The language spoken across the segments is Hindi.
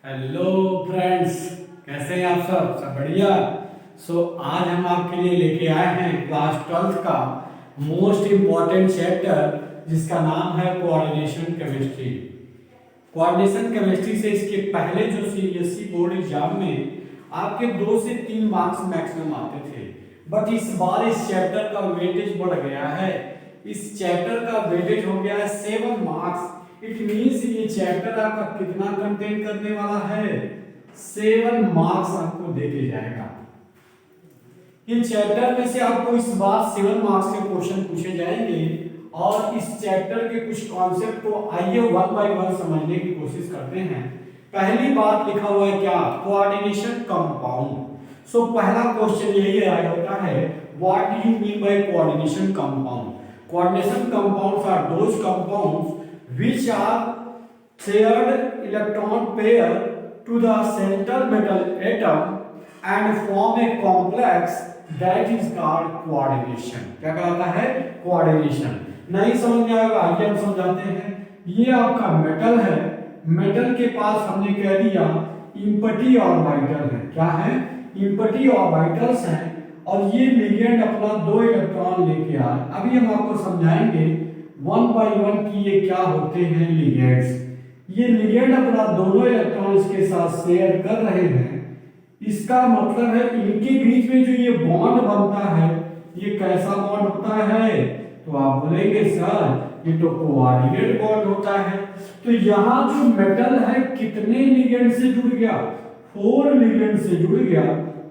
हेलो फ्रेंड्स, कैसे हैं आप सब बढ़िया। आज हम आपके लिए लेके आए हैं क्लास 12th का मोस्ट इम्पॉर्टेंट चैप्टर जिसका नाम है कोऑर्डिनेशन केमिस्ट्री। कोऑर्डिनेशन केमिस्ट्री से इसके पहले जो सीबीएसई बोर्ड एग्जाम में आपके 2 से 3 मार्क्स मैक्सिमम आते थे, बट इस बार इस चैप्टर का वेटेज बढ़ गया है। इस चैप्टर का वेटेज हो गया है 7 मार्क्स। इट मींस ये चैप्टर आपका कितना कंटेन करने वाला है, 7 मार्क्स आपको देके जाएगा। ये चैप्टर में से आपको इस बार 7 मार्क्स के क्वेश्चन पूछे जाएंगे और इस चैप्टर के कुछ कॉन्सेप्ट को आइए वन बाय वन समझने की कोशिश करते हैं। पहली बात लिखा हुआ है क्या, कोऑर्डिनेशन कंपाउंड। पहला क्वेश्चन यही आया होता है, what do you mean by coordination compound. Coordination compounds are those compounds which are shared electron pair to the central metal atom and form a complex that is called coordination। क्या कहलाता है, कोऑर्डिनेशन। नहीं समझ में आएगा, आइए हम समझाते हैं। ये आपका मेटल है, मेटल के पास हमने कह दिया इम्पटी ऑर्बिटल है। क्या है, इम्पटी ऑर्बिटल्स हैं और ये लिगेंड अपना 2 इलेक्ट्रॉन लेके आए। अभी हम आपको समझाएंगे 1 बाय 1 की ये क्या होते हैं लिगेंड्स। ये लिगेंड अपना दोनों इलेक्ट्रॉन इसके साथ शेयर कर रहे हैं। इसका मतलब है इनके बीच में जो ये बॉन्ड बनता है, ये कैसा बॉन्ड होता है, तो आप बोलेंगे सर ये तो कोऑर्डिनेट बॉन्ड होता है। तो यहाँ जो मेटल है कितने लिगेंड से जुड़ गया, 4 लिगेंड से जुड़ गया,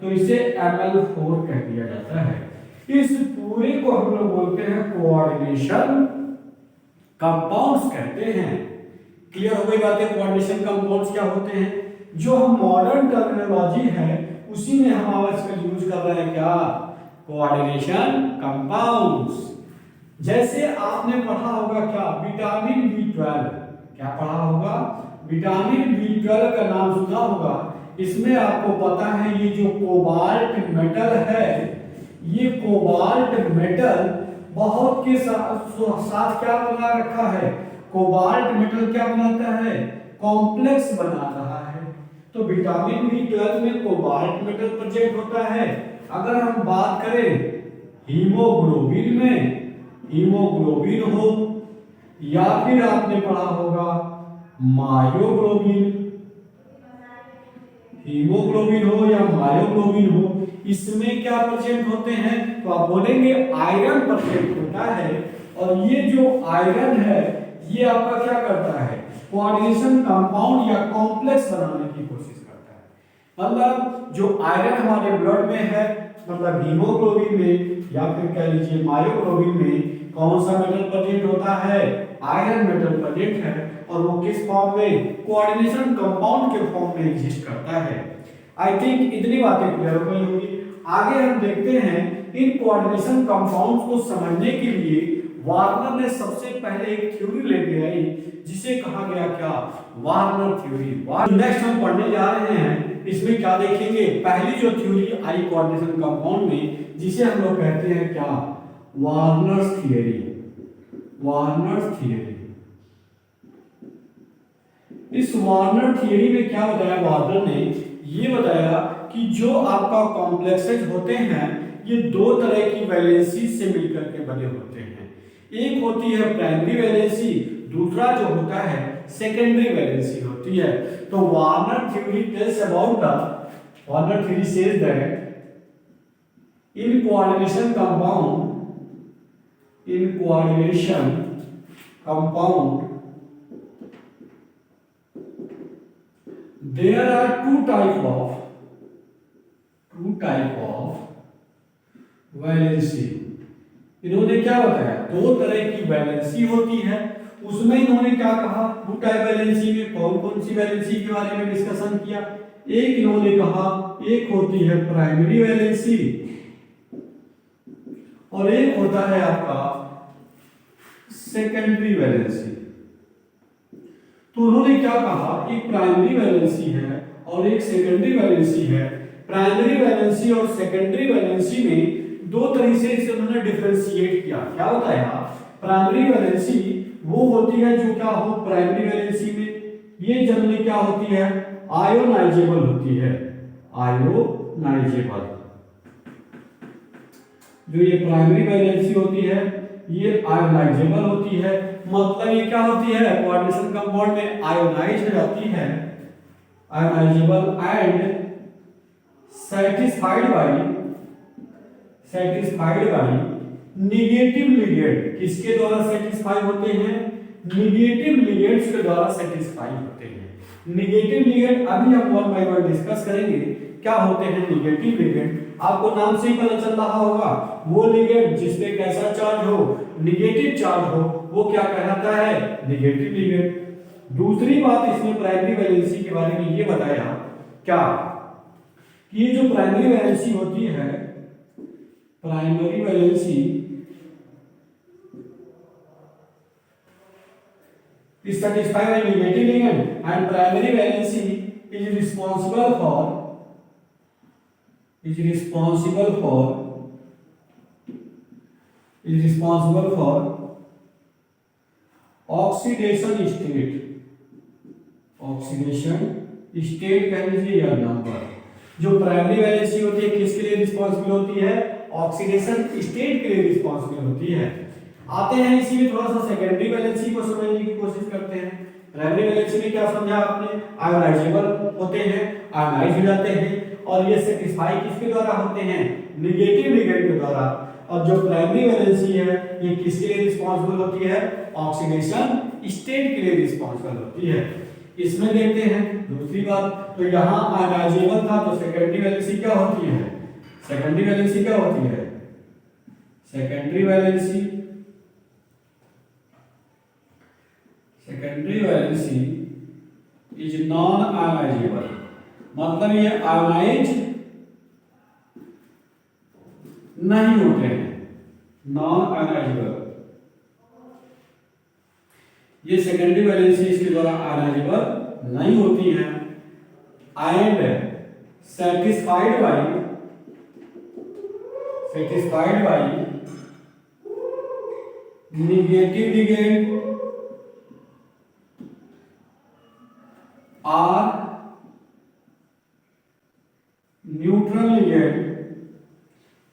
तो इसे Ml4 कह दिया जाता है। इस पूरे को हम लोग बोलते हैं कोऑर्डिनेशन कंपाउंड्स कहते हैं। क्लियर हो गई बातें, कोऑर्डिनेशन कंपाउंड्स क्या होते हैं। जो हम मॉडर्न टर्मिनोलॉजी है उसी में हम आजकल यूज कर रहे हैं, क्या, कोऑर्डिनेशन कंपाउंड्स। जैसे आपने पढ़ा होगा क्या, विटामिन B12। क्या पढ़ा होगा, विटामिन B12 का नाम सुना होगा। इसमें आपको पता है ये जो कोबाल्ट मेटल है, ये कोबाल्ट मेटल बहुत के साथ क्या बना रखा है, कोबाल्ट मेटल क्या बनाता है, कॉम्प्लेक्स बना रहा है। तो विटामिन B12 में कोबाल्ट मेटल प्रेजेंट होता है। अगर हम बात करें हीमोग्लोबिन में, हीमोग्लोबिन हो या फिर आपने पढ़ा होगा मायोग्लोबिन, हीमोग्लोबिन हो या मायोग्लोबिन हो, इसमें क्या प्रेजेंट होते हैं, तो आप बोलेंगे आयरन प्रेजेंट होता है। और ये जो आयरन है ये आपका क्या करता है, कोऑर्डिनेशन कंपाउंड या कॉम्प्लेक्स बनाने की कोशिश करता है। मतलब जो आयरन हमारे ब्लड में है, मतलब हीमोग्लोबिन में या फिर कह लीजिए मायोग्लोबिन में कौन सा मेटल प्रेजेंट होता है, आयरन मेटल प्रेजेंट है। और वो किस फॉर्म में, कोऑर्डिनेशन कंपाउंड के फॉर्म में एग्जिस्ट करता है। आई थिंक इतनी बातें क्लियर हो गई होंगी। आगे हम देखते हैं इन कोऑर्डिनेशन कंपाउंड्स को समझने के लिए वार्नर ने सबसे पहले एक थ्योरी लेके आई जिसे कहा गया क्या, वार्नर थ्योरी। नेक्स्ट हम पढ़ने जा रहे हैं, इसमें क्या देखेंगे, पहली जो थ्योरी आई कोऑर्डिनेशन कंपाउंड में जिसे हम लोग कहते हैं क्या, वार्नर्स थियरी। Warners theory. इस वार्नर थियरी में क्या बताया वार्नर ने, ये बताया कि जो आपका कॉम्प्लेक्सेज होते हैं ये 2 तरह की वैलेंसी से मिलकर के बने होते हैं। एक होती है प्राइमरी वैलेंसी, दूसरा जो होता है सेकेंडरी वैलेंसी होती है। तो Warner theory tells about the, Warner theory says that in coordination compound, in coordination compound there are two type of valency. इन्होंने क्या बताया, 2 तरह की वैलेंसी होती है। उसमें इन्होंने क्या कहा, 2 टाइप वैलेंसी में कौन कौन सी वैलेंसी के बारे में डिस्कशन किया। एक इन्होंने कहा, एक होती है प्राइमरी वैलेंसी और एक होता है आपका सेकेंडरी वैलेंसी। तो उन्होंने क्या कहा, एक प्राइमरी वैलेंसी है और एक सेकेंडरी वैलेंसी है। प्राइमरी वैलेंसी और सेकेंडरी वैलेंसी में 2 तरीके से उन्होंने डिफरेंशिएट किया। क्या होता है, प्राइमरी वैलेंसी वो होती है जो क्या हो, प्राइमरी वैलेंसी में ये जनरली क्या होती है, आयोनाइजेबल होती है, आयोनाइजेबल। जो ये प्राइमरी वैलेंसी होती है ये आयोनाइजेबल होती है, मतलब ये क्या होती है, कोऑर्डिनेशन कंपाउंड में आयोनाइज हो जाती है, ionisable and satisfied by negative ligand. किसके द्वारा सेटिस्फाई होते हैं, निगेटिव लिगेंड्स के द्वारा सेटिस्फाई होते हैं। निगेटिव लिगेंड अभी हम वन बाय वन डिस्कस करेंगे क्या होते हैं निगेटिव लिगेंड। आपको नाम से ही पता चल रहा होगा, वो लिगेंड जिसपे कैसा चार्ज हो, निगेटिव चार्ज हो, वो क्या कहलाता है, निगेटिव लिगेंड। दूसरी बात इसमें प्राइमरी वैलेंसी के बारे में ये बताया क्या, कि ये जो प्राइमरी वैलेंसी होती है, primary valency is satisfied by negative ligand and primary valency is responsible for oxidation state कह लीजिए या नंबर। जो प्राइमरी वैलेंसी होती है किसके लिए रिस्पॉन्सिबल होती है, ऑक्सीडेशन स्टेट के लिए रिस्पॉन्सिबल होती है। आते हैं इसी में थोड़ा सा सेकेंडरी वैलेंसी को समझने की कोशिश करते हैं। प्राइमरी वैलेंसी में क्या समझा आपने, आयोनाइजेबल होते हैं, आयोनाइज हो जाते हैं, और ये सेटिस्फाई किसके द्वारा होते हैं, निगेटिव लिगेंड के द्वारा। और जो प्राइमरी वैलेंसी है ये किसके लिए रिस्पॉन्सिबल होती है, ऑक्सीडेशन स्टेट के लिए रिस्पॉन्सिबल होती है। इसमें देखते हैं दूसरी बात, तो यहाँ आयोनाइजेबल था तो सेकेंडरी वैलेंसी क्या होती है, सेकेंडरी वैलेंसी क्या होती है, secondary valency is non ionisable, मतलब ये आयोनाइज नहीं होते हैं, नॉन आयोनाइजेबल। ये सेकेंडरी वैलेंसी इसके द्वारा आयोनाइजेबल नहीं होती है। And satisfied by negative ligand or neutral ligand.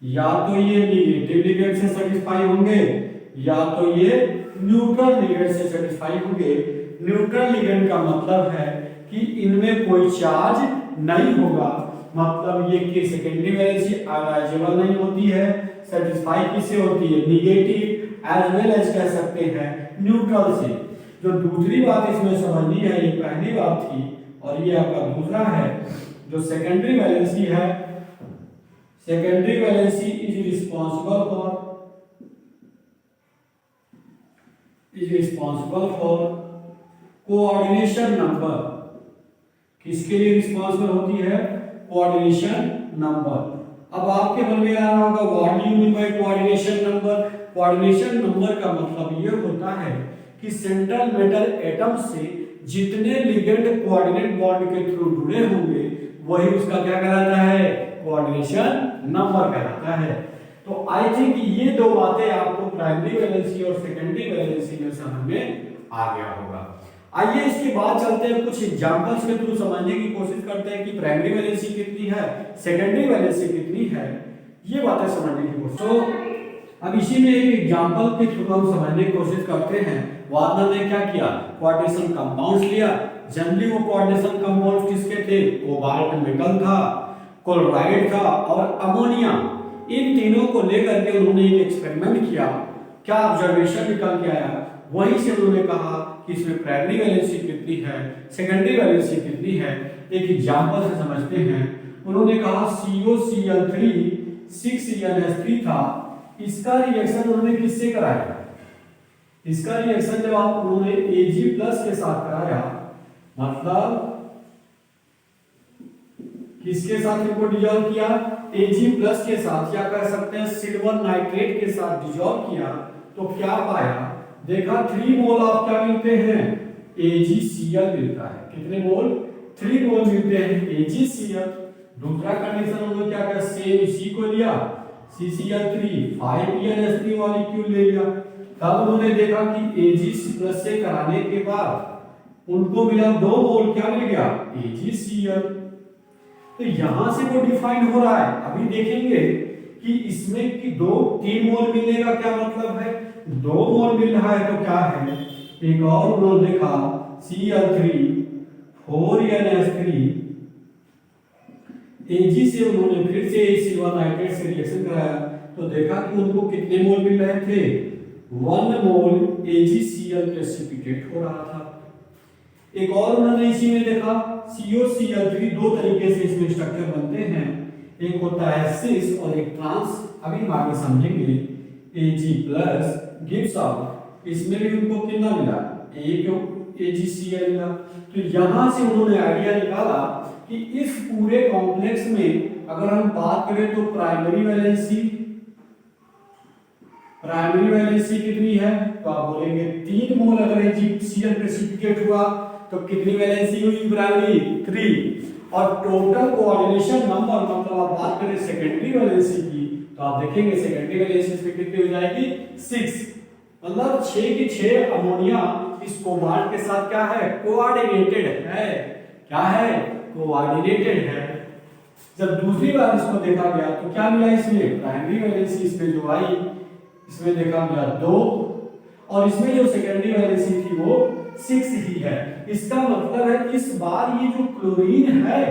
या तो ये निगेटिव लिगेंड से सेटिस्फाई होंगे या तो ये न्यूट्रल लिगेंड से सेटिस्फाई होंगे। न्यूट्रल लिगेंड का मतलब है कि इनमें कोई चार्ज नहीं होगा, मतलब ये कि सेकेंडरी वैलेंसी आयोनाइजेबल नहीं होती है, सेटिस्फाई किससे होती है, निगेटिव एज वेल एज कह सकते हैं न्यूट्रल से। जो दूसरी बात इसमें समझनी है, ये पहली बात थी और ये आपका दूसरा है, जो सेकेंडरी वैलेंसी है, secondary valency is responsible for coordination number. किसके लिए रिस्पॉन्सिबल होती है, कोऑर्डिनेशन नंबर। अब आपके मन में आ रहा होगा what do you mean by coordination number. Coordination number का मतलब ये होता है कि सेंट्रल मेटल एटम से जितने लिगेंड कोऑर्डिनेट बॉन्ड के थ्रू जुड़े होंगे वही उसका क्या कहलाता है, कोऑर्डिनेशन नंबर कहलाता है। तो आई थिंक ये दो बातें आपको प्राइमरी वैलेंसी और सेकेंडरी वैलेंसी में समझ में आ गया होगा। आइए इसके बाद चलते हैं, कुछ एग्जांपल्स के थ्रू समझने की कोशिश करते हैं कि प्राइमरी वैलेंसी कितनी है, सेकेंडरी वैलेंसी कितनी है, ये बातें समझने की कोशिश। तो अब इसी में एक एग्जांपल के थ्रू हम समझने की कोशिश करते हैं। वार्नर ने क्या किया, कोऑर्डिनेशन कंपाउंड्स लिया। जनरली वो कोऑर्डिनेशन कंपाउंड्स किसके थे, कोबाल्ट मेटल था, क्लोराइड था और अमोनिया। इन तीनों को लेकर के उन्होंने एक एक्सपेरिमेंट किया। क्या ऑब्जर्वेशन निकल के आया, वहीं से उन्होंने कहा कि इसमें प्राइमरी वैलेंसी कितनी है, सेकेंडरी वैलेंसी कितनी है। एक एग्जांपल से समझते हैं। उन्होंने कहा COCl3 6NH3 था, इसका रिएक्शन उन्होंने किससे कराया, इसका रिएक्शन जब आप उन्होंने Ag+ के साथ कराया, मतलब किसके साथ इनको डिजॉल्व किया, Ag+ के साथ, या कह सकते हैं सिल्वर नाइट्रेट के साथ डिजॉल्व किया, तो क्या पाया, देखा 3 मोल ऑफ क्या मिलते हैं, AgCl मिलता है। कितने मोल, 3 मोल मिलते हैं AgCl। दूसरा कंडीशन उन्होंने क्या किया, सेम इसी को लिया, CCl3 5NH3 मॉलिक्यूल ले लिया। तब उन्होंने देखा कि Ag+ से कराने के बाद उनको मिला 2 मोल, क्या मिल गया AgCl। तो यहां से वो डिफाइन हो रहा है। अभी देखेंगे कि इसमें कि 3 मोल मिलने का क्या मतलब है। 2 मोल मिल रहा है तो क्या है, एक और उन्होंने देखा Cl3 4NH3 Ag से उन्होंने फिर से सिल्वर नाइट्रेट से रिएक्शन कराया तो देखा कि उनको कितने मोल मिल रहे थे, 1 मोल AgCl प्रेसिपिटेट हो रहा था। एक और उन्होंने इसी में देखा COCl3, 2 तरीके से इसमें स्ट्रक्चर बनते हैं, एक होता है सिस और एक ट्रांस, अभी हम आगे समझेंगे। Ag+ गिव्स आउट, इसमें भी उनको कितना मिला, एक AgCl मिला। तो यहां से उन्होंने आइडिया निकाला कि इस पूरे कॉम्प्लेक्स में अगर हम बात करें तो प्राइमरी वैलेंसी कितनी है, तो आप बोलेंगे 3 मोल। अगर AgCl प्रेसिपिटेट हुआ तो कितनी वैलेंसी हुई प्राइमरी, 3। और टोटल कोऑर्डिनेशन नंबर, मतलब आप बात करें सेकेंडरी वैलेंसी की तो आप देखेंगे सेकेंडरी वैलेंसी इसमें कितनी हो जाएगी, 6। मतलब 6 की 6 अमोनिया इस कोबाल्ट के साथ क्या है, कोऑर्डिनेटेड है। क्या है, कोऑर्डिनेटेड है। जब दूसरी बार इसको देखा गया तो क्या मिला, इसमें प्राइमरी वैलेंसी इसमें जो आई, इसमें देखा मिला 2 और इसमें जो सेकेंडरी वैलेंसी थी वो 6 ही है। इसका मतलब है इस बार ये जो क्लोरीन है,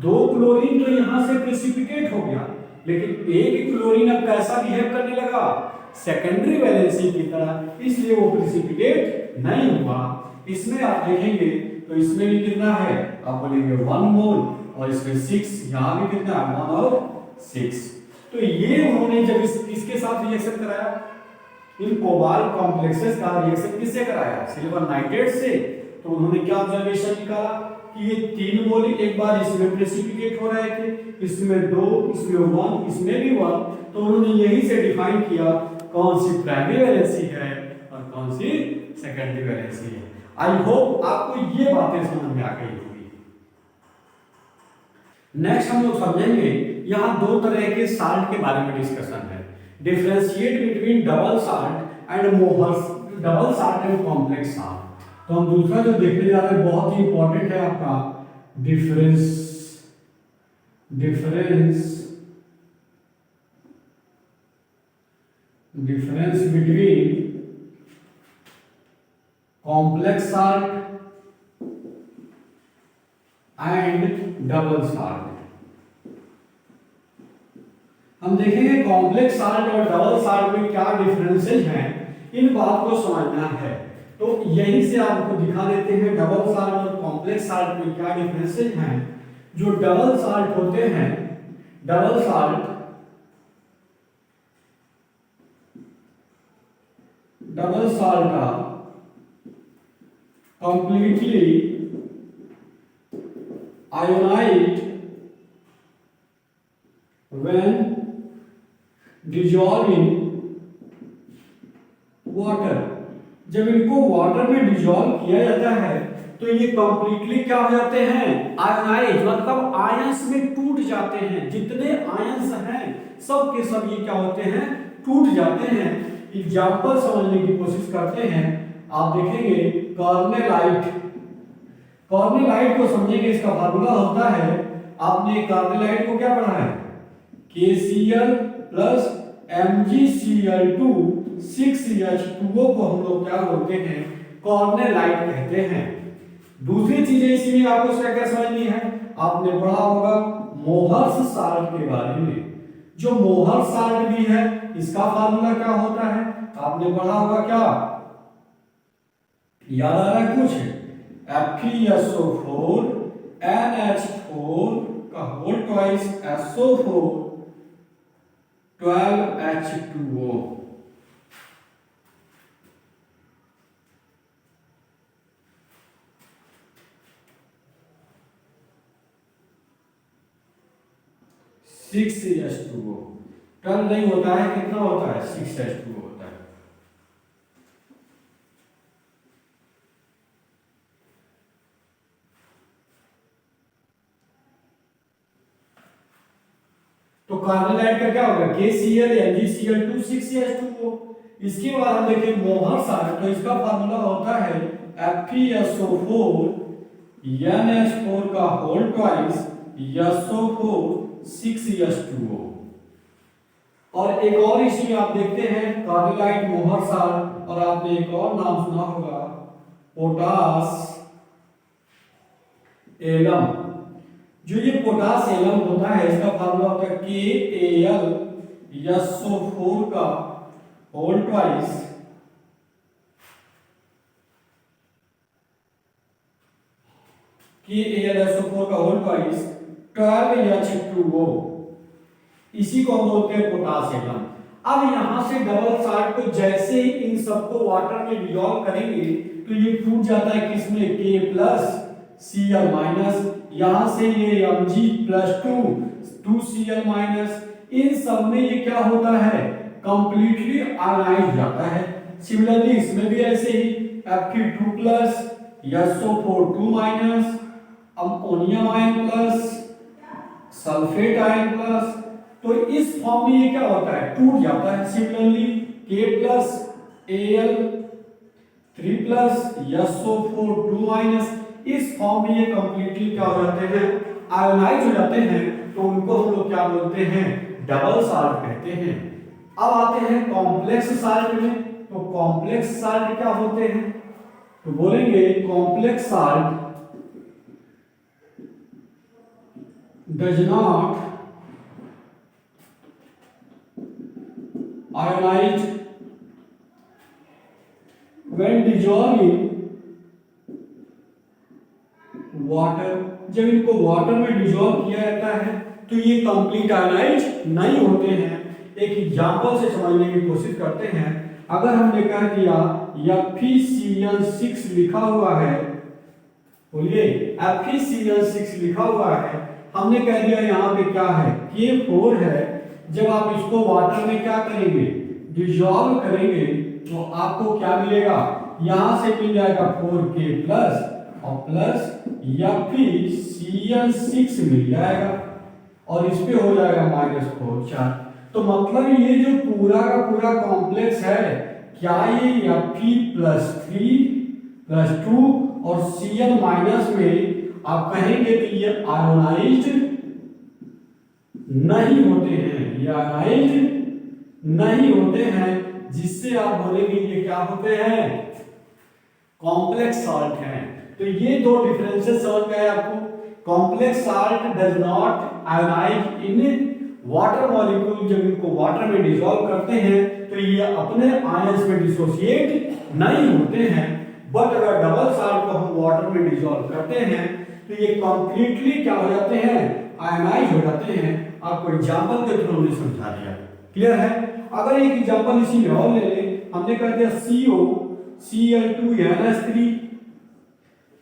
2 क्लोरीन तो यहां से प्रेसिपिटेट हो गया, लेकिन एक क्लोरीन अब कैसा बिहेव करने लगा, सेकेंडरी वैलेंसी की तरह, इसलिए वो प्रेसिपिटेट नहीं हुआ। इसमें आप देखेंगे तो इसमें भी कितना है, आप बोलेंगे 1 मोल और इसमें 6, यहां भी कितना है 1 और 6। तो ये उन्होंने जब इसके साथ रिएक्शन कराया, इन कोबाल्ट कॉम्प्लेक्सेस का रिएक्शन किससे कराया, सिल्वर नाइट्रेट से, तो उन्होंने क्या ऑब्जर्वेशन निकाला कि ये 3 मोल एक बार इसमें प्रेसिपिटेट हो रहे थे, इसमें 2, इसमें 1, इसमें भी 1। तो उन्होंने यही से डिफाइन किया कौन सी प्राइमरी वैलेंसी है और कौन सी सेकेंडरी वैलेंसी है। आई होप आपको ये बातें समझ में आ गई होगी। नेक्स्ट हम लोग समझेंगे, यहाँ 2 तरह के साल्ट के बारे में डिस्कशन है, differentiate between double salt and complex salt. तो हम दूसरा जो देखने जा रहे हैं बहुत ही इंपॉर्टेंट है आपका, difference between complex salt and double salt. हम देखेंगे कॉम्प्लेक्स साल्ट और डबल साल्ट में क्या डिफरेंसेस हैं, इन बात को समझना है। तो यही से आपको दिखा देते हैं डबल साल्ट और कॉम्प्लेक्स साल्ट में क्या डिफरेंसेस हैं। जो डबल साल्ट होते हैं, डबल साल्ट का completely ionised when dissolved in water। जब इनको वाटर में डिजॉल्व किया जाता है तो ये कंप्लीटली क्या हो जाते हैं, आयनाइज, मतलब आयंस में टूट जाते हैं। जितने आयंस हैं सब के सब ये क्या होते हैं, टूट जाते हैं। एग्जाम्पल समझने की कोशिश करते हैं। आप देखेंगे कॉर्नेलाइट को समझेंगे, इसका फार्मूला होता है, आपने कॉर्नेलाइट को क्या पढ़ा है, KCl प्लस MgCl2 6H2O को हम लोग क्या बोलते हैं, कॉर्नेलाइट कहते हैं। दूसरी चीजें इसी में आपको क्या समझनी है, आपने पढ़ा होगा मोहर्स साल्ट के बारे में। जो मोहर्स साल्ट भी है इसका फार्मूला क्या होता है, आपने पढ़ा होगा, क्या याद आ रहा है कुछ, FeSO4 NH4 का whole twice SO4 12H2O। H2O 12 नहीं होता है, कितना होता है, 6H2O होता है। तो कार्बोनाइट का क्या होगा, KCl MgCl2 6H2O। इसके बाद हम देखें मोहर साल्ट, तो इसका फार्मूला होता है FeSO4 NH4 का होल ट्वाइस SO4 6H2O। और एक और इसमें आप देखते हैं कार्बोलाइट मोहर साल्ट, और आपने एक और नाम सुना होगा पोटास एलम। जो ये पोटास एलम होता है इसका फार्मूला होता है KAlSO4 का होल ट्वाइस KAlSO4 का होल ट्वाइस 12H2O। इसी को हम बोलते हैं पोटासियम। अब यहां से डबल साल्ट को जैसे ही इन सबको वाटर में डिसॉल्व करेंगे तो ये टूट जाता है किसमें K प्लस Cl माइनस, यहां से ये Mg+2 2Cl माइनस, इन सब में ये क्या होता है कंप्लीटली आयनाइज जाता है। सिमिलरली इसमें भी ऐसे ही Fe2 plus SO4 2 minus, ammonium ion plus sulphate ion plus, तो इस फॉर्म में ये क्या होता है टूट जाता है। Similarly K plus Al3 plus SO4 2 minus, इस फॉर्म में ये कंप्लीटली क्या हो जाते हैं आयोनाइज हो जाते हैं, तो उनको हम लोग क्या बोलते हैं डबल साल्ट कहते हैं। अब आते हैं कॉम्प्लेक्स साल्ट में, तो कॉम्प्लेक्स साल्ट क्या होते हैं, तो बोलेंगे complex salt does not ionise when dissolve in water. जब इनको वाटर में डिसॉल्व किया जाता है तो ये कंप्लीट आयोनाइज नहीं होते हैं। एक एग्जांपल से समझने की कोशिश करते हैं। अगर हमने कह दिया FeCl6 लिखा हुआ है, बोलिए FeCl6 लिखा हुआ है, हमने कह दिया यहाँ पे क्या है K4 है। जब आप इसको वाटर में क्या करेंगे डिसॉल्व करेंगे तो आपको क्या मिलेगा, यहां से मिल जाएगा 4K प्लस और प्लस FeCl6 मिल जाएगा और इस पे हो जाएगा -4 4। तो मतलब ये जो पूरा का पूरा कॉम्प्लेक्स है, क्या ये Fe+3+2 और Cl माइनस में आप कहेंगे कि ये आयोनाइज्ड नहीं होते हैं, ये आयोनाइज्ड नहीं होते हैं, जिससे आप बोलेंगे ये क्या होते हैं कॉम्प्लेक्स साल्ट हैं। तो ये दो डिफरेंसेस समझ गए आपको। Complex salt does not ionise in water molecule, जब इनको वाटर में डिसॉल्व करते हैं तो ये अपने आयंस में डिसोसिएट नहीं होते हैं। बट अगर डबल साल्ट को हम वाटर में डिसॉल्व करते हैं तो ये कंप्लीटली क्या हो जाते हैं आयनाइज हो जाते हैं। आपको एग्जांपल के थ्रू हमने समझा दिया, क्लियर है। अगर एक एग्जांपल इसी में और ले लें, हमने कह दिया COCl2NH3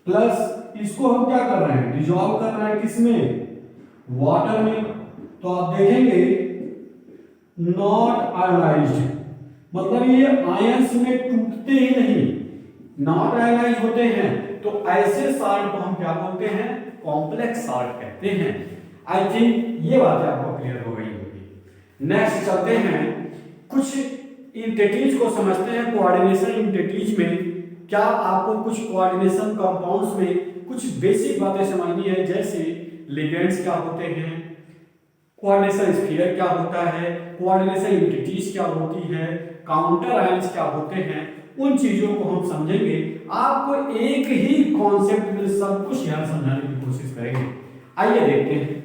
प्लस, इसको हम क्या कर रहे हैं डिसॉल्व कर रहे हैं किसमें वाटर में, तो आप देखेंगे नॉट आयोनाइज्ड, मतलब ये आयंस में टूटते ही नहीं, नॉट आयोनाइज होते हैं। तो ऐसे साल्ट को हम क्या बोलते हैं कॉम्प्लेक्स साल्ट कहते हैं। आई थिंक ये बात आपको क्लियर हो गई होगी। नेक्स्ट चलते हैं, कुछ इंटिटीज को समझते हैं। कोऑर्डिनेशन इंटिटीज में क्या आपको कुछ कोऑर्डिनेशन कंपाउंड्स में कुछ बेसिक बातें समझनी है, जैसे लिगेंड्स क्या होते हैं, कोऑर्डिनेशन स्फीयर क्या होता है, कोऑर्डिनेशन इंटिटीज क्या होती है, काउंटर आयंस क्या होते हैं, उन चीजों को हम समझेंगे। आपको एक ही कॉन्सेप्ट में सब कुछ यहाँ समझाने की कोशिश करेंगे। आइए देखते हैं,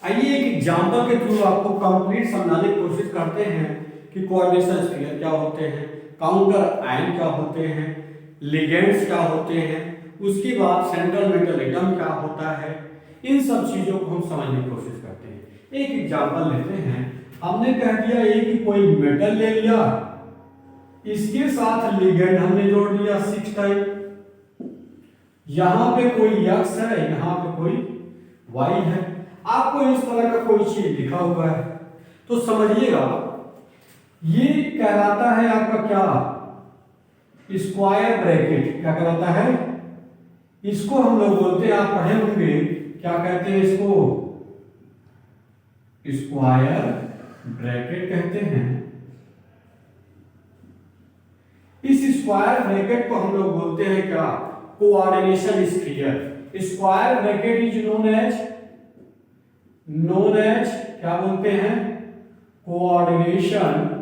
आइए एक एग्जांपल के थ्रू आपको कंप्लीट समझाने की कोशिश करते हैं कि कोऑर्डिनेशन स्फीयर क्या होते हैं, काउंटर आयन क्या होते हैं, लिगेंड्स क्या होते हैं, उसके बाद सेंट्रल मेटल एटम क्या होता है। इन सब चीजों को हम समझने की कोशिश करते हैं। एक एग्जांपल लेते हैं, हमने कह दिया एक कोई मेटल ले लिया, इसके साथ लिगेंड हमने जोड़ दिया 6 टाइप, यहां पे कोई X है, यहां पे कोई Y है, आपको इस तरह का कोई चीज लिखा हुआ है, तो समझिएगा ये कहलाता है आपका क्या स्क्वायर ब्रैकेट। क्या कहलाता है, इसको हम लोग बोलते हैं, आप पढ़े होंगे क्या कहते हैं इसको स्क्वायर ब्रैकेट कहते हैं। इस स्क्वायर ब्रैकेट को हम लोग बोलते हैं क्या, coordination sphere. Square bracket is known as क्या बोलते हैं, कोऑर्डिनेशन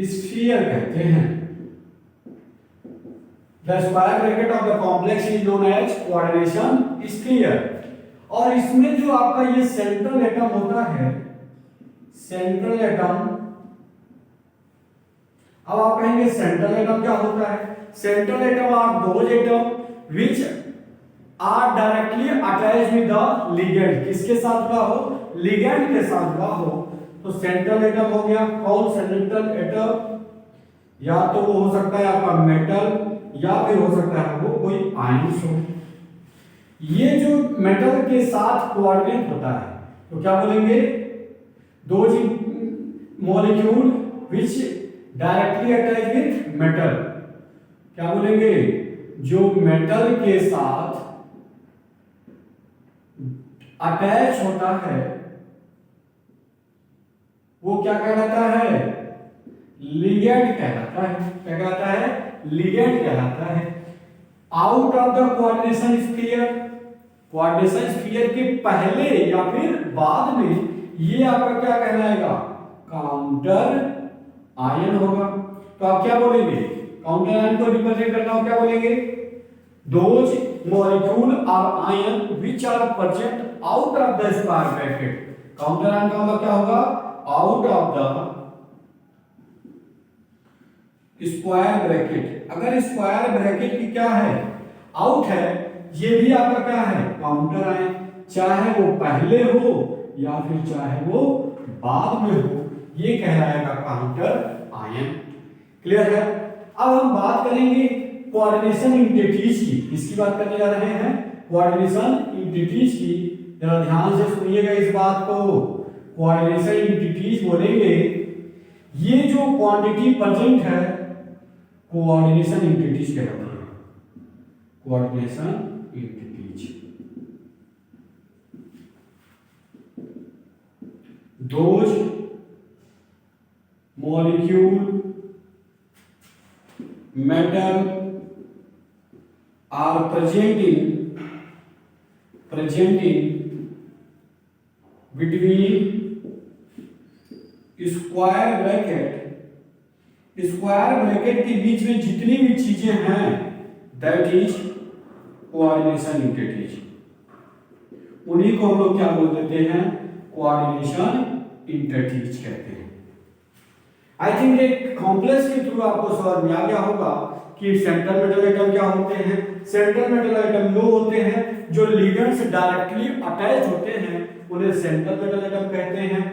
स्फीयर कहते हैं। The square bracket of the complex is known as coordination sphere. और इसमें जो आपका ये सेंट्रल एटम होता है, सेंट्रल एटम, अब आप कहेंगे सेंट्रल एटम क्या होता है, central atom are those atom which are directly attached with the ligand. किसके साथ जुड़ा हो, लिगेंड के साथ जुड़ा हो। तो सेंट्रल एटम हो गया, कौन सेंट्रल एटम, या तो वो हो सकता है आपका मेटल या फिर हो सकता है वो कोई आयंस हो। ये जो मेटल के साथ कोऑर्डिनेट होता है तो क्या बोलेंगे, those molecule which directly attach with metal, क्या बोलेंगे, जो मेटल के साथ अटैच होता है वो क्या कहलाता है, लिगेंड कहलाता है। क्या कहलाता है, लिगेंड कहलाता है। Out of the coordination sphere, coordination sphere के पहले या फिर बाद में ये आपका क्या कहलाएगा, काउंटर आयन होगा। तो आप क्या बोलेंगे, काउंटर आयन को रिप्रेजेंट करना हो क्या बोलेंगे, those molecule or ion which are present out of the square bracket. Counter ion का मतलब क्या होगा, out of the square bracket. अगर स्क्वायर ब्रैकेट की क्या है, आउट है, ये भी आपका क्या है, काउंटर आयन, चाहे वो पहले हो या फिर चाहे वो बाद में हो, ये कहलाएगा काउंटर आयन। क्लियर है। अब हम बात करेंगे कोऑर्डिनेशन इंटिटीज की। किसकी बात करने जा रहे हैं, कोऑर्डिनेशन इंटिटीज की। जरा ध्यान से सुनिएगा इस बात को। कोऑर्डिनेशन इंटिटीज बोलेंगे, ये जो क्वांटिटी प्रेजेंट है कोऑर्डिनेशन इंटिटीज कहलाती है। Coordination entities, those molecule metal are presenting between square bracket, square bracket के बीच में जितनी भी चीजें हैं दैट इज कोऑर्डिनेशन इंटिटीज। उन्हीं को हम लोग क्या बोल देते हैं, कोऑर्डिनेशन इंटिटीज कहते हैं। आई थिंक एक कॉम्प्लेक्स के थ्रू आपको समझ में आ गया होगा कि सेंट्रल मेटल एटम क्या होते हैं। सेंट्रल मेटल एटम वो होते हैं जो लिगेंड से डायरेक्टली अटैच होते हैं, उन्हें सेंट्रल मेटल एटम कहते हैं।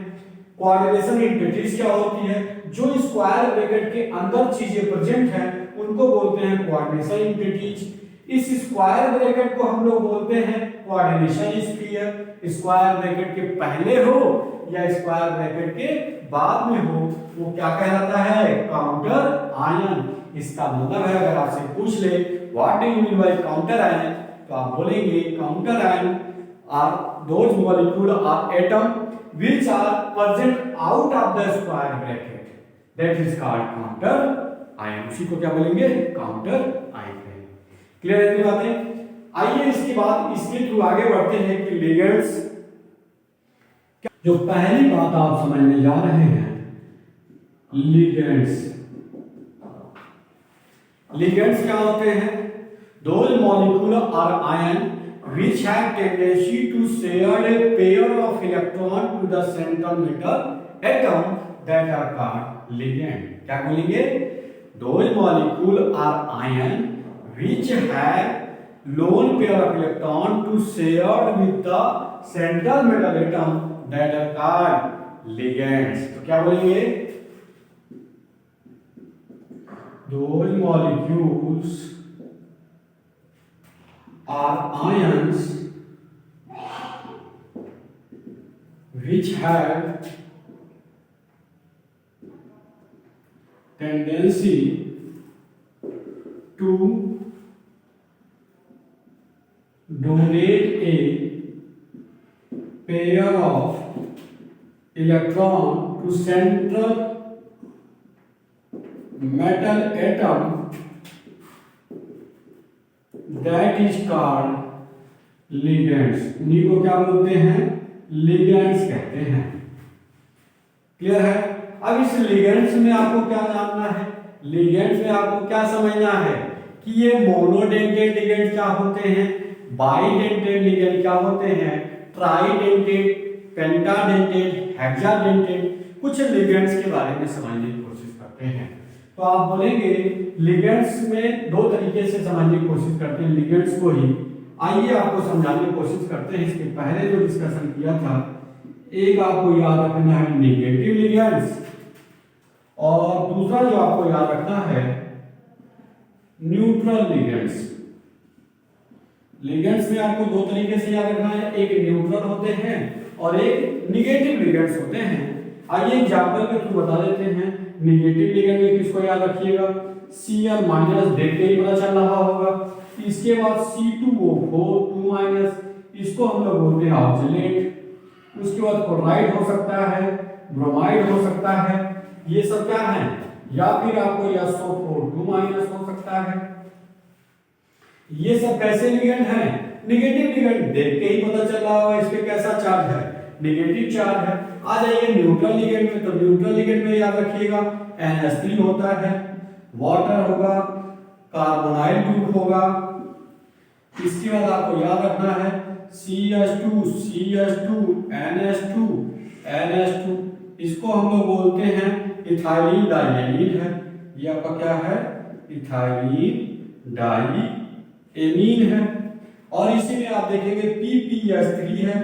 कोऑर्डिनेशन इंटिटीज क्या होती है, जो स्क्वायर ब्रैकेट के अंदर चीजें प्रेजेंट हैं उनको बोलते हैं कोऑर्डिनेशन इंटिटीज। इस स्क्वायर ब्रैकेट को हम लोग बोलते हैं कोऑर्डिनेशन स्फीयर। स्क्वायर ब्रैकेट के पहले हो या स्क्वायर ब्रैकेट के बाद में हो वो क्या कहलाता है, काउंटर आयन। इसका मतलब है अगर आपसे पूछ ले what do you mean by counter ion, तो आप बोलेंगे counter ion are those molecule or atom which are present out of the square bracket, that is called counter ion। उसी को क्या बोलेंगे, काउंटर आयन। क्लियर है बातें। आइए इसके बाद इसके थ्रू आगे बढ़ते हैं कि लिगेंड्स। जो पहली बात आप समझने जा रहे हैं, लिगेंड्स। लिगेंड्स क्या होते हैं, those molecule or ion which have tendency to share a pair of electron to the central metal atom that are called ligand। क्या बोलेंगे, those molecule are ion which have lone pair of electron to share with the central metal atom that are called ligands। तो क्या बोलेंगे, those molecules are ions which have tendency to donate a pair of electron to central metal atom that is called ligands। इन्हीं को क्या बोलते हैं? ligands कहते हैं। क्लियर है? अब इस ligands में आपको क्या जानना है? ligands में आपको क्या समझना है कि ये मोनोडेंटेड लिगेंड क्या होते हैं, बाइडेंटेड लिगेंड क्या होते हैं, ट्राइडेंटेड, पेंटाडेंटेड, हेक्साडेंटेड, कुछ लिगेंड्स के बारे में समझने की कोशिश करते हैं। तो आप बोलेंगे लिगेंड्स में दो तरीके से समझने की कोशिश करते हैं लिगेंड्स को ही। आइए आपको समझाने की कोशिश करते हैं। इसके पहले जो डिस्कशन किया था, एक आपको याद रखना है नेगेटिव लिगेंड्स, और दूसरा जो आपको याद रखना है न्यूट्रल लिगेंड्स। लिगेंड्स में आपको दो तरीके से याद रखना है, एक न्यूट्रल होते हैं और एक निगेटिव लिगेंड्स होते हैं। आइए एग्जांपल के थ्रू बता देते हैं। निगेटिव लिगेंड में किसको याद रखिएगा? Cl माइनस, देख के ही पता चल रहा होगा। इसके बाद C2O4 2 माइनस, इसको हम लोग बोलते हैं ऑक्सीलेट। उसके बाद क्लोराइड हो सकता है, ब्रोमाइड हो सकता है, ये सब क्या है? या फिर आपको SO4 2 माइनस हो सकता है। ये सब कैसे लिगेंड हैं? निगेटिव लिगेंड, देख के ही पता चल रहा होगा इस पे कैसा चार्ज है, निगेटिव चार्ज है। आ जाइए न्यूट्रल लिगेंड में, तो न्यूट्रल लिगेंड में याद रखिएगा NH3 होता है, वाटर होगा, कार्बोनाइल ग्रुप होगा। इसके बाद आपको याद रखना है CH2 CH2 NH2 NH2, इसको हम लोग बोलते हैं इथाइलिन डाइएमीन है। ये आपका क्या है? इथाइलिन डाइएमीन है। और इसी में आप देखेंगे PPS3 है।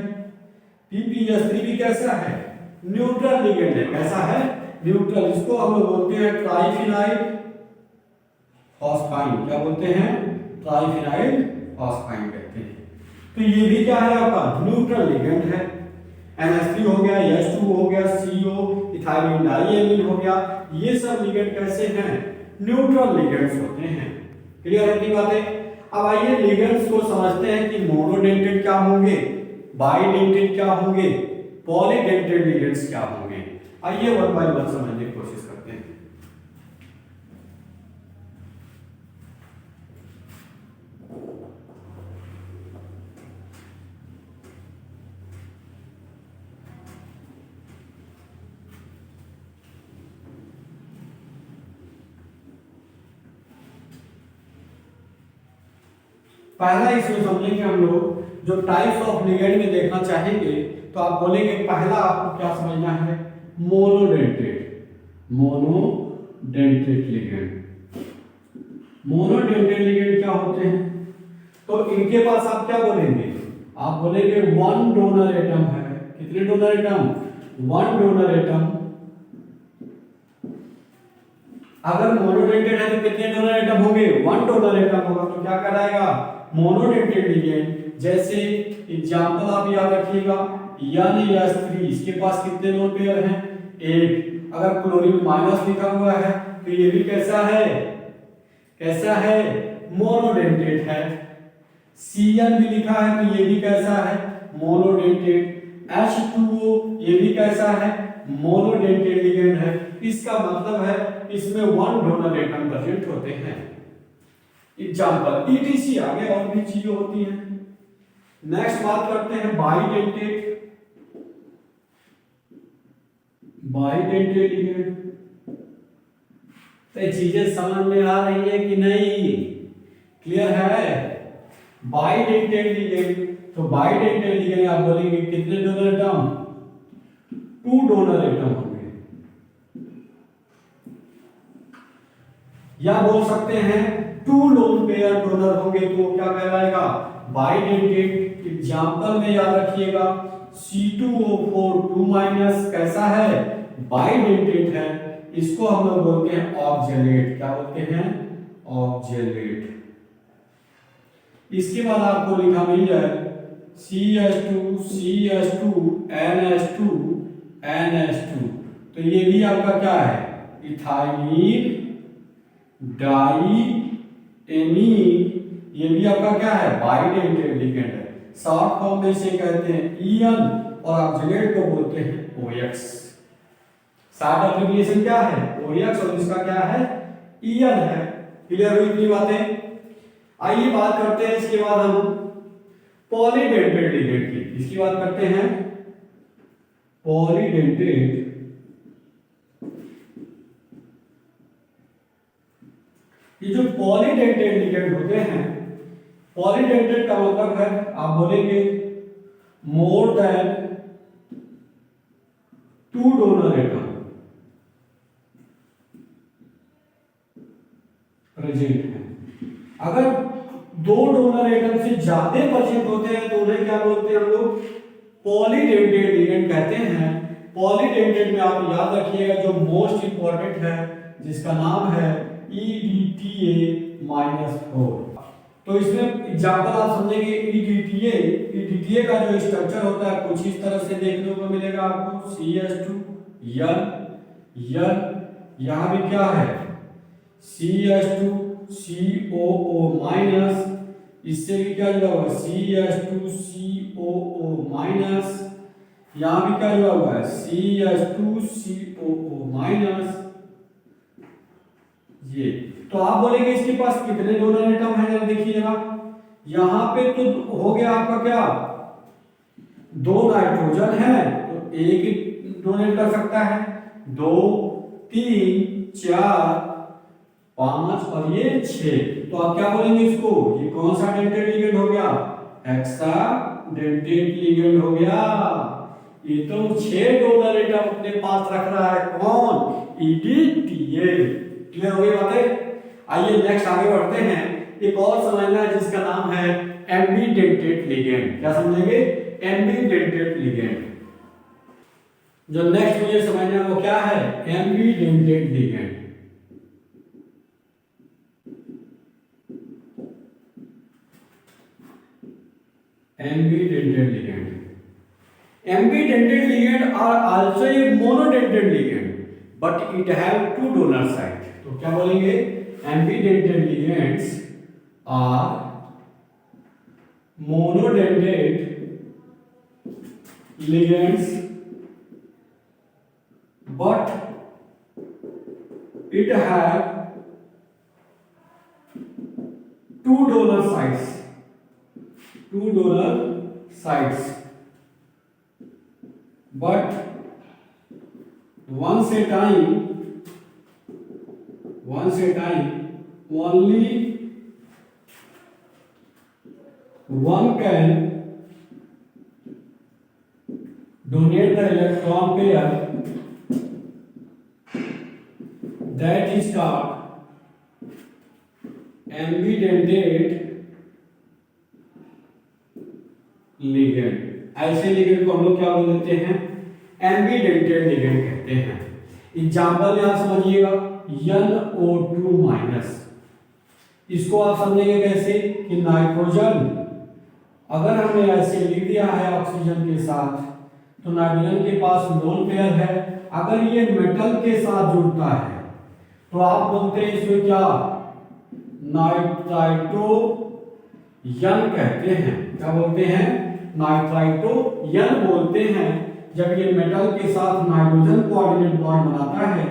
PPS3 भी कैसा है? न्यूट्रल लिगेंड है। कैसा है? न्यूट्रल। इसको हम लोग बोलते हैं ट्राइफिनाइल फॉस्फाइन। क्या बोलते हैं? ट्राइफिनाइल फॉस्फाइन कहते हैं। तो ये भी क्या है? आपका न्यूट्रल लिगेंड है। NH3 हो गया, H2 हो गया, CO इथाइलिन डाइएमीन हो गया। ये सब लिगेंड कैसे हैं? न्यूट्रल लिगेंड्स होते हैं। क्लियर है की बातें? अब आइए लिगेंड्स को समझते हैं कि मोनोडेंटेड क्या होंगे, बाइडेंटेड क्या होंगे, पॉलीडेंटेड लिगेंड्स क्या होंगे। आइए वन बाय वन समझने की कोशिश करते हैं। पहला इसमें समझेंगे हम लोग, जो टाइप्स ऑफ लिगेंड में देखना चाहेंगे, तो आप बोलेंगे पहला आपको क्या समझना है? Monodentate. Monodentate ligand. Monodentate ligand क्या होते हैं? तो इनके पास आप क्या बोलेंगे? आप बोलेंगे वन डोनर एटम है। कितने donor atom? One donor atom. अगर मोनोडेंटेड है तो कितने डोनर एटम होंगे? वन डोनर एटम होगा। तो क्या कराएगा? Monodentate ligand. जैसे एग्जांपल आप याद रखिएगा NH3, इसके पास कितने लोन पेयर हैं? एक। अगर क्लोरीन माइनस लिखा हुआ है तो ये भी कैसा है? कैसा है? मोनोडेंटेड है। Cl भी लिखा है तो ये भी कैसा है? मोनोडेंटेड। H2O ये भी कैसा है? मोनोडेंटेड लिगेंड है। इसका मतलब है इसमें वन डोनर एटम प्रेजेंट होते हैं। एग्जांपल ETC, आगे और भी चीजें होती हैं। नेक्स्ट बात करते हैं बाइडेंटेड। Bidentate ligand. तो चीजें समझ में आ रही है कि नहीं? क्लियर है? बाइडेंटेड लिगेंड, तो बाइडेंटेड लिगेंड आप बोलेंगे कितने डोनर एटम? 2 डोनर एटम होंगे। या बोल सकते हैं 2 लोन पेयर डोनर होंगे, तो क्या कहलाएगा? बाइडेंटेड। एग्जांपल में याद रखिएगा C2O4 2 माइनस कैसा है? बाइडेंटेड है। इसको हम लोग बोलते हैं ऑक्जेलेट। क्या बोलते हैं? ऑक्जेलेट। इसके बाद आपको लिखा मिल जाए CH2 CH2 NH2 NH2, तो ये भी आपका क्या है? Ethylene diamine. ये भी आपका क्या है? बाइडेंटेड लिगेंड है। शॉर्ट फॉर्म में इसे कहते हैं EN और ऑक्जेलेट को बोलते हैं OX। शॉर्ट एब्रिविएशन क्या है? OX और इसका क्या है? EN है। क्लियर हुई इतनी बातें? आइए बात करते हैं इसके बाद हम पॉलीडेंटेड लिगेंड की। इसकी बात करते हैं पॉलीडेंटेड। ये जो पॉलीडेंटेड लिगेंड होते हैं, पॉलीडेंटेड का मतलब है आप बोलेंगे more than 2 donor atom present है। अगर 2 डोनर एटम से ज्यादा प्रेजेंट होते हैं तो उन्हें क्या बोलते हैं हम लोग? पॉलीडेंटेड लिगेंड कहते हैं। पॉलीडेंटेड में आप याद रखिएगा जो मोस्ट इंपॉर्टेंट है जिसका नाम है EDTA-4। तो इसमें एग्जांपल आप समझेंगे EDTA का जो स्ट्रक्चर होता है कुछ इस तरह से देखने को मिलेगा आपको। CH2 यहां भी क्या है? CH2 COO-, इससे भी क्या जुड़ा हुआ है? CH2 COO-, यहां भी क्या जुड़ा हुआ है? CH2 COO-। ये तो आप बोलेंगे इसके पास कितने डोनर एटम है? जरा देखिएगा, यहां पे तो हो गया आपका क्या? 2 नाइट्रोजन है तो एक ही डोनेट कर सकता है, 2 3 4 5 और ये 6। तो आप क्या बोलेंगे इसको? ये कौन सा डेंटेड लिगेंड हो गया? हेक्सा डेंटेड लिगेंड हो गया। ये तो 6 डोनर एटम अपने पास रख रहा है। कौन? EDTA। क्लियर हो गई बातें? आइए नेक्स्ट आगे बढ़ते हैं। एक और समझना है जिसका नाम है एम्बीडेंटेड लिगेंड। क्या समझेंगे? एम्बीडेंटेड लिगेंड। जो नेक्स्ट मुझे समझना है वो क्या है? एम्बीडेंटेड ligand. Ambidentate ligand. Ambidentate ligand are also a monodentate ligand, but it have 2 donor site. तो क्या बोलेंगे? Ambidentate ligands are monodentate ligands, but it have 2 donor sites. 2 donor sites, but once a time only one can donate the electron pair, that is called ambidentate ligand. ऐसे लिगेंड को हम लोग क्या बोल देते हैं? एम्बीडेंटेड लिगेंड कहते हैं। एग्जांपल यहां समझिएगा, NO2-। इसको आप समझेंगे कैसे कि नाइट्रोजन अगर हमने ऐसे लिख दिया है ऑक्सीजन के साथ तो नाइट्रोजन के पास लोन पेयर है। अगर ये मेटल के साथ जुड़ता है तो आप बोलते हैं इसमें क्या? नाइट्राइटोयन कहते हैं। क्या बोलते हैं? नाइट्राइटोयन बोलते हैं। जब ये मेटल के साथ नाइट्रोजन कोऑर्डिनेट बॉन्ड बनाता है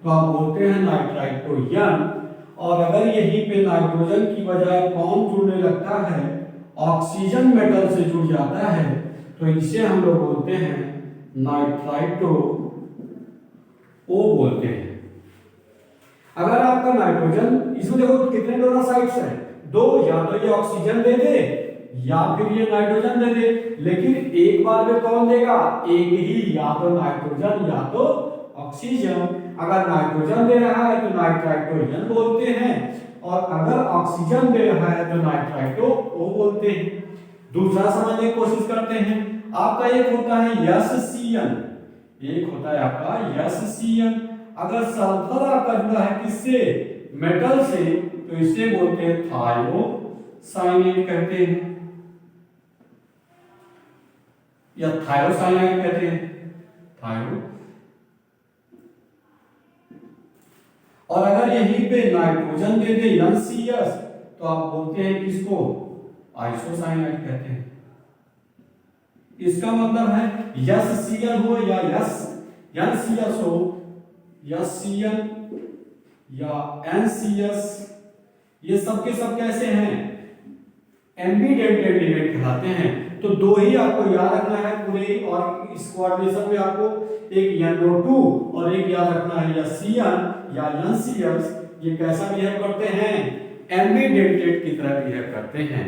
तो आप बोलते हैं नाइट्राइटोयन। और अगर यहीं पे नाइट्रोजन की बजाय कौन जुड़ने लगता है? ऑक्सीजन मेटल से जुड़ जाता है तो इसे हम लोग बोलते हैं नाइट्राइटो ओ बोलते हैं। अगर आपका नाइट्रोजन, इसमें देखो कितने डोनर साइट्स हैं? 2। या तो ये ऑक्सीजन दे दे या फिर ये नाइट्रोजन दे दे, लेकिन एक बार में कौन देगा? एक ही, या तो नाइट्रोजन या तो ऑक्सीजन। अगर नाइट्रोजन दे रहा है तो नाइट्राइटोयन बोलते हैं, और अगर ऑक्सीजन दे रहा है तो नाइट्राइटो ओ बोलते हैं। दूसरा समझने की कोशिश करते हैं। आपका एक होता है SCN, एक होता है आपका SCN। अगर सल्फर आपका जुड़ा है किससे? मेटल से, तो इसे बोलते हैं थायोसाइनेट कहते हैं या थायोसाइनाइड कहते हैं, थायो। और अगर यहीं पे नाइट्रोजन दे दे NCS तो आप बोलते हैं किसको? आइसोसाइनाइड कहते हैं। इसका मतलब है SCN हो या NCS हो, SCN या NCS, ये सब के सब कैसे हैं, एम्बीडेंटेड लिगेंड कहलाते हैं। तो दो ही आपको याद रखना है पूरे, और इस कोऑर्डिनेशन में आपको एक NO2 और एक याद रखना है या CN या NCS, ये कैसा बिहेव करते हैं, एम्बीडेंटेड की तरह बिहेव करते हैं।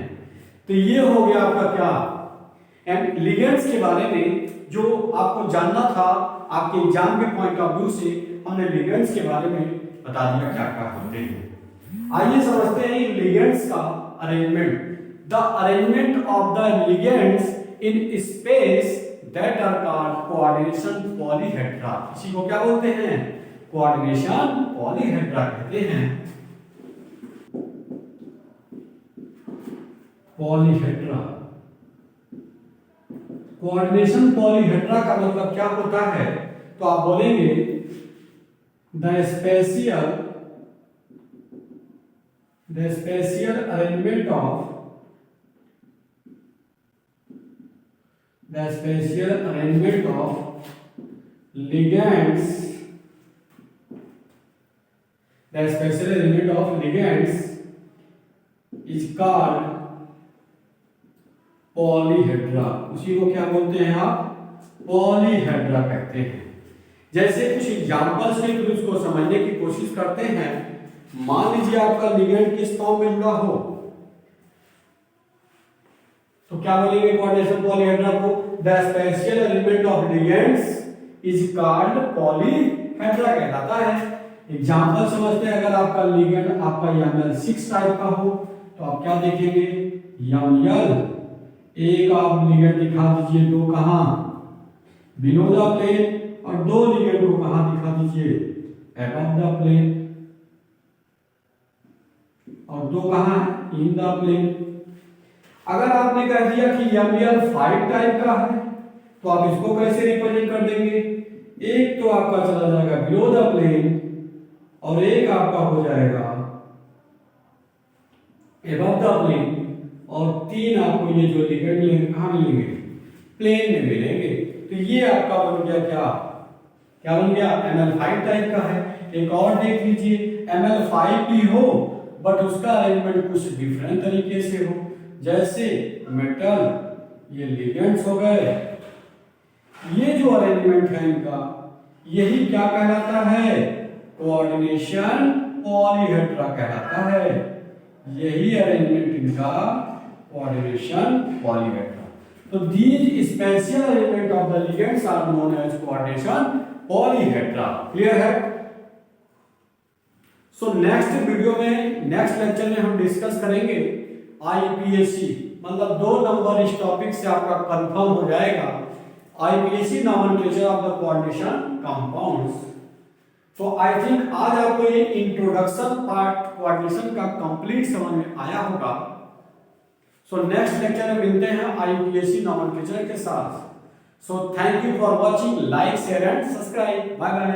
तो ये हो गया आपका क्या, लिगेंड्स के बारे में जो आपको जानना था आपके एग्जाम के पॉइंट ऑफ व्यू से, हमने लिगेंड्स के बारे में बता दिया क्या क्या होते हैं। आइए समझते हैं इन लिगेंड्स का arrangement. The arrangement of the ligands in space that are called coordination polyhedra. इसी को क्या बोलते हैं, कोऑर्डिनेशन पॉलीहेड्रा कहते हैं। पॉलीहेड्रा, कोऑर्डिनेशन पॉलीहेड्रा का मतलब क्या होता है, तो आप बोलेंगे the special arrangement of ligands, the special element of ligands is called polyhedra. उसी को क्या बोलते हैं आप, पॉलीहेड्रा कहते हैं। जैसे कुछ एग्जांपल्स के थ्रू उसको समझने की कोशिश करते हैं। मान लीजिए आपका लिगेंड किस फॉर्म में जुड़ा हो, तो क्या बोलेंगे कोऑर्डिनेशन पॉलीहेड्रा को, the spatial element of ligands is called polyhedra कहलाता है। एग्जांपल समझते हैं, अगर आपका लिगेंड आपका ML6 टाइप का हो तो आप क्या देखेंगे, ML एक आप लिगेंड दिखा दीजिए, दो कहां, बिलो द प्लेन, और दो लिगेंड को कहां दिखा दीजिए, अबव द प्लेन, और दो कहां, इन द प्लेन। अगर आपने कह दिया कि ML5 टाइप का है तो आप इसको कैसे रिप्रेजेंट कर देंगे, एक तो आपका चला जाएगा बिलो द प्लेन और एक आपका हो जाएगा अबव द प्लेन, और तीन आपको ये जो लिगेंड मिलेंगे कहां मिलेंगे, प्लेन में मिलेंगे। तो ये आपका बन गया क्या, क्या बन गया, ML5 टाइप का है। एक और देख लीजिए, ML5 भी हो बट उसका अरेंजमेंट कुछ डिफरेंट तरीके से हो, जैसे मेटल, ये लिगेंड्स हो गए, ये जो अरेंजमेंट है इनका, यही क्या कहलाता है, कोऑर्डिनेशन पॉलीहेड्रा कहलाता है। यही अरेंजमेंट इनका कोऑर्डिनेशन पॉलीहेड्रा। तो these spatial arrangement of the ligands are known as coordination polyhedra. Clear है। सो नेक्स्ट वीडियो में, नेक्स्ट लेक्चर में हम डिस्कस करेंगे IUPAC, मतलब 2 नंबर इस टॉपिक से आपका कंफर्म हो जाएगा, IUPAC nomenclature of the coordination compounds. तो आई थिंक आज आपको ये इंट्रोडक्शन पार्ट कोऑर्डिनेशन का कंप्लीट समझ में आया होगा। सो नेक्स्ट लेक्चर में मिलते हैं IUPAC नॉमेनक्लेचर के साथ। So thank you for watching, like share and subscribe, bye bye.